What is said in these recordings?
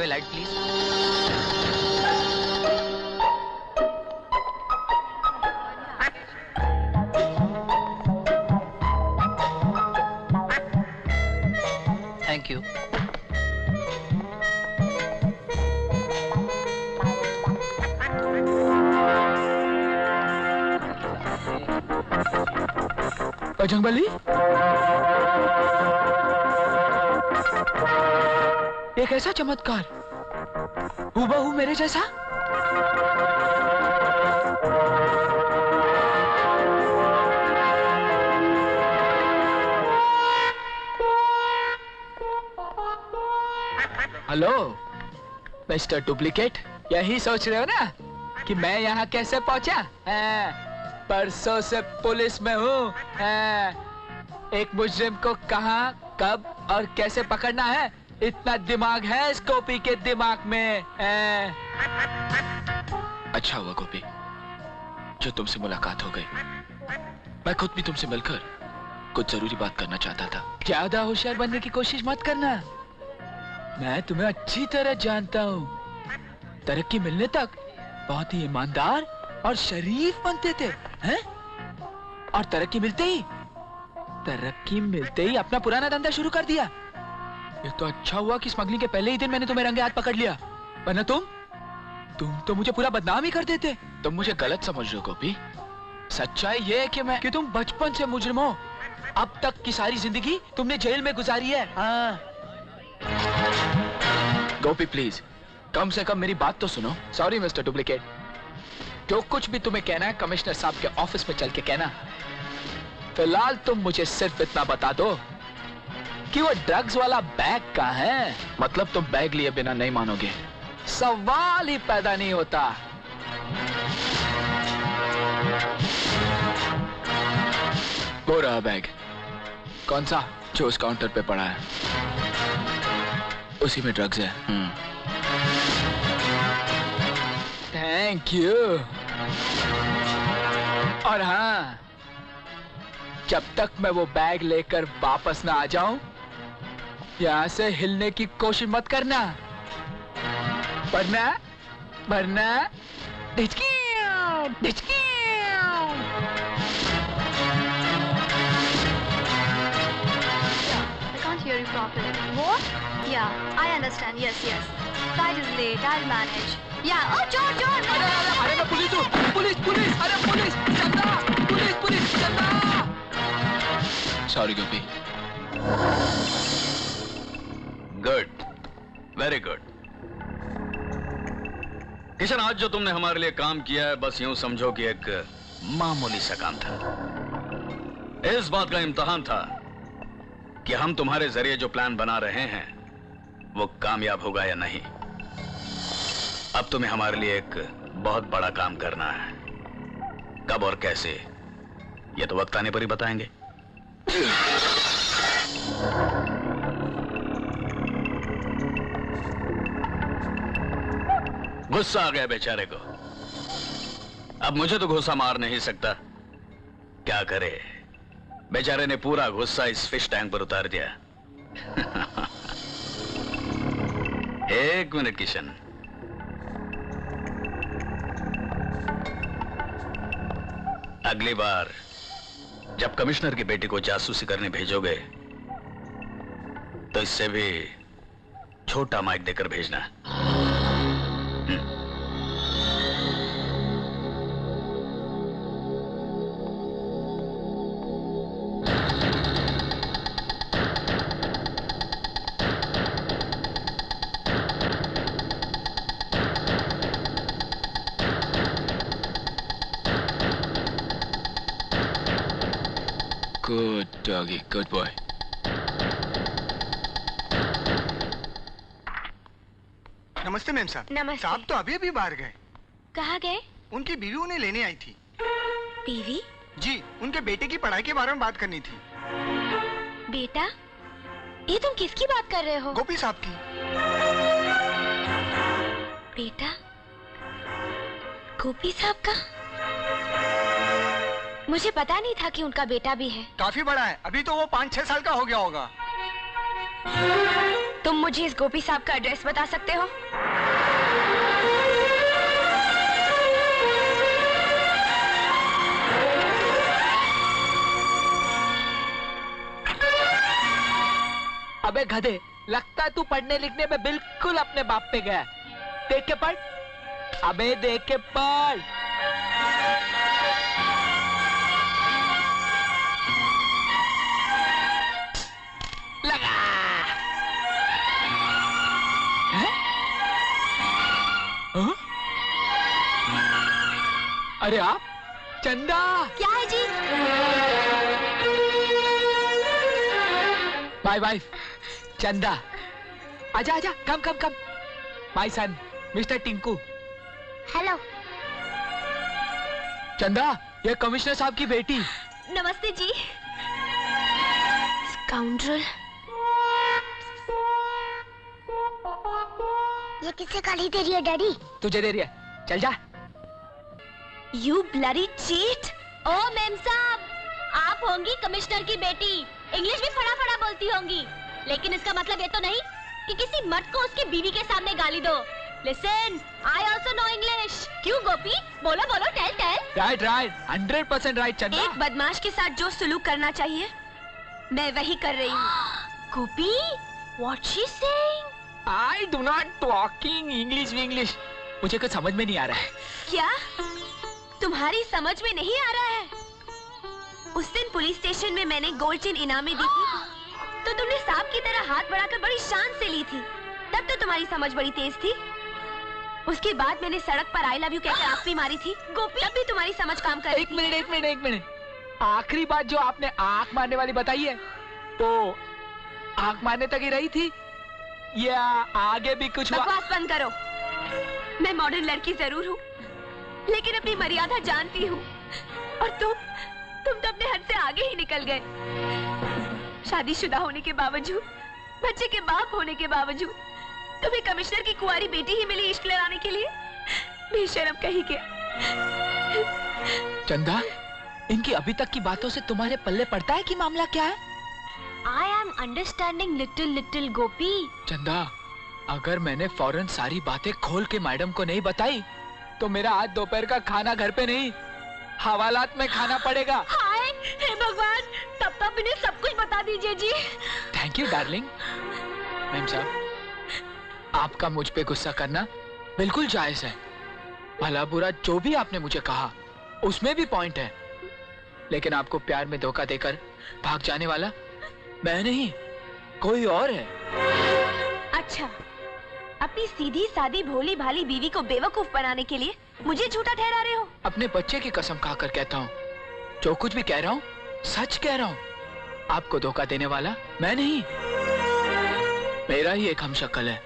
Highway light please. Thank you. Bajrangbali, एक ऐसा चमत्कार, हूबहू मेरे जैसा। हेलो मिस्टर डुप्लीकेट, यही सोच रहे हो ना कि मैं यहाँ कैसे पहुंचा? परसों से पुलिस में हूँ। एक मुजरिम को कहाँ, कब और कैसे पकड़ना है, इतना दिमाग है इस गोपी के दिमाग में। अच्छा हुआ गोपी जो तुमसे मुलाकात हो गई। मैं खुद भी तुमसे मिलकर कुछ जरूरी बात करना चाहता था। ज्यादा होशियार बनने की कोशिश मत करना, मैं तुम्हें अच्छी तरह जानता हूँ। तरक्की मिलने तक बहुत ही ईमानदार और शरीफ बनते थे, हैं? और तरक्की मिलते ही अपना पुराना धंधा शुरू कर दिया। ये तो अच्छा हुआ कि स्मगलिंग के पहले ही दिन मैंने तुम्हें रंगे हाथ पकड़ लिया, वरना तुम तो मुझे पूरा बदनाम ही कर देते। तुम मुझे गलत समझ रहे हो गोपी। सच्चाई ये है कि तुम बचपन से मुजरिम हो। अब तक की सारी जिंदगी तुमने जेल में गुजारी है। हाँ। गोपी प्लीज कम से कम मेरी बात तो सुनो। सॉरी मिस्टर डुप्लीकेट, जो कुछ भी तुम्हें कहना है कमिश्नर साहब के ऑफिस में चल के कहना। फिलहाल तुम मुझे सिर्फ इतना बता दो कि वो ड्रग्स वाला बैग कहाँ है। मतलब तुम बैग लिए बिना नहीं मानोगे? सवाल ही पैदा नहीं होता। वो रहा बैग। कौन सा? जो उस काउंटर पे पड़ा है, उसी में ड्रग्स है। Thank you. और हाँ, जब तक मैं वो बैग लेकर वापस ना आ जाऊं, यहां से हिलने की कोशिश मत करना, वरना ढिचकी। Hear you properly. What? Yeah, I understand. Yes. Flight is late. I'll manage. Yeah. Oh, John. अरे मैं पुलिस हूँ। पुलिस। अरे police, Chanda. Police, Chanda. Sorry Gopi. Good, very good. Kishan, आज जो तुमने हमारे लिए काम किया है, बस यूं समझो कि एक मामूली सा काम था। इस बात का इम्तिहान था कि हम तुम्हारे जरिए जो प्लान बना रहे हैं वो कामयाब होगा या नहीं। अब तुम्हें हमारे लिए एक बहुत बड़ा काम करना है। कब और कैसे ये तो वक्त आने पर ही बताएंगे। गुस्सा आ गया बेचारे को। अब मुझे तो गुस्सा मार नहीं सकता, क्या करे, बेचारे ने पूरा गुस्सा इस फिश टैंक पर उतार दिया। एक मिनट किशन, अगली बार जब कमिश्नर की बेटी को जासूसी करने भेजोगे तो इससे भी छोटा माइक देकर भेजना। Good doggy, good boy. नमस्ते मैम साहब। नमस्ते। साहब तो अभी बाहर गए। कहाँ गए? उनकी बीवी उन्हें लेने आई थी। बीवी? जी, उनके बेटे की पढ़ाई के बारे में बात करनी थी। बेटा? ये तुम किसकी बात कर रहे हो? गोपी साहब की। बेटा? गोपी साहब का? मुझे पता नहीं था कि उनका बेटा भी है। काफी बड़ा है, अभी तो वो 5-6 साल का हो गया होगा। तुम मुझे इस गोपी साहब का एड्रेस बता सकते हो? अबे गधे, लगता है तू पढ़ने लिखने में बिल्कुल अपने बाप पे गया है। देख के पढ़, अबे देख के पढ़। लगा। हैं? हाँ? अरे आप चंदा। क्या है जी? My wife Chanda. आजा आजा, come come come. My son mister Tinku. Hello. Chanda, ये कमिश्नर साहब की बेटी। नमस्ते जी। स्काउंड्रल। ये किससे गाली दे रही है डैडी? तुझे दे रही है, चल जा। You bloody cheat! ओ मैम साहब, आप होंगी कमिश्नर की बेटी, इंग्लिश भी फटाफट बोलती होंगी, लेकिन इसका मतलब ये तो नहीं कि किसी मर्द को उसकी बीवी के सामने गाली दो। Listen, I also know English. क्यों गोपी? बोलो बोलो, tell tell. Right right, 100% right Chanda. एक बदमाश के साथ जो सुलूक करना चाहिए, मैं वही कर रही हूँ। गोपी, what she saying? I do not talking English. मुझे कुछ समझ में नहीं आ रहा है। क्या? तुम्हारी समझ में नहीं आ रहा है? उस दिन पुलिस स्टेशन में मैंने गोल्ड चेन इनाम में दी थी, तो तुमने सांप की तरह हाथ बढ़ाकर बड़ी शान से ली थी। तब तो तुम्हारी समझ बड़ी तेज थी। उसके बाद मैंने सड़क पर आई लव यू कहकर आंख भी मारी थी, गोपी, तब भी तुम्हारी समझ काम कर रही थी। एक मिनट। आखिरी बात जो आपने आंख मारने वाली बताई है, तो आंख मारने तक ही रही थी या आगे भी कुछ हुआ? बकवास बंद करो। मैं मॉडर्न लड़की जरूर हूँ, लेकिन अपनी मर्यादा जानती हूँ, और तुम तो अपने हद से आगे ही निकल गए। शादीशुदा होने के बावजूद, बच्चे के बाप होने के बावजूद, तुम्हें कमिश्नर की कुंवारी बेटी ही मिली इश्क लड़ाने के लिए। बेशर्म कहीं के। चंदा, इनकी अभी तक की बातों से तुम्हारे पल्ले पड़ता है कि मामला क्या है? I am understanding little गोपी। चंदा, अगर मैंने फौरन सारी बातें खोल के मैडम को नहीं बताई, तो मेरा आज दोपहर का खाना घर पे नहीं, हवालात में खाना पड़ेगा। हाय, हे भगवान, तब इन्हें सब कुछ बता दीजिए जी। Thank you darling. मैम साहब, आपका मुझ पे गुस्सा करना बिल्कुल जायज है। भला बुरा जो भी आपने मुझे कहा, उसमें भी पॉइंट है, लेकिन आपको प्यार में धोखा देकर भाग जाने वाला मैं नहीं, कोई और है। अच्छा, अपनी सीधी सादी भोली भाली बीवी को बेवकूफ बनाने के लिए मुझे झूठा ठहरा रहे हो? अपने बच्चे की कसम खाकर कहता हूँ, जो कुछ भी कह रहा हूँ सच कह रहा हूँ। आपको धोखा देने वाला मैं नहीं, मेरा ही एक हमशक्ल है।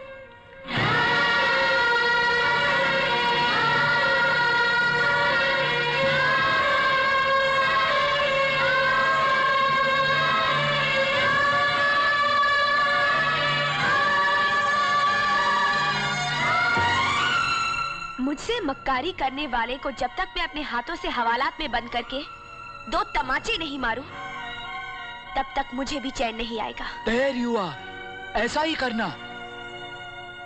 मुझसे मक्कारी करने वाले को जब तक मैं अपने हाथों से हवालात में बंद करके 2 तमाचे नहीं मारूं, तब तक मुझे भी चैन नहीं आएगा। There you are, ऐसा ही करना।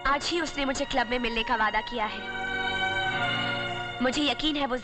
आज ही उसने मुझे क्लब में मिलने का वादा किया है। मुझे यकीन है वो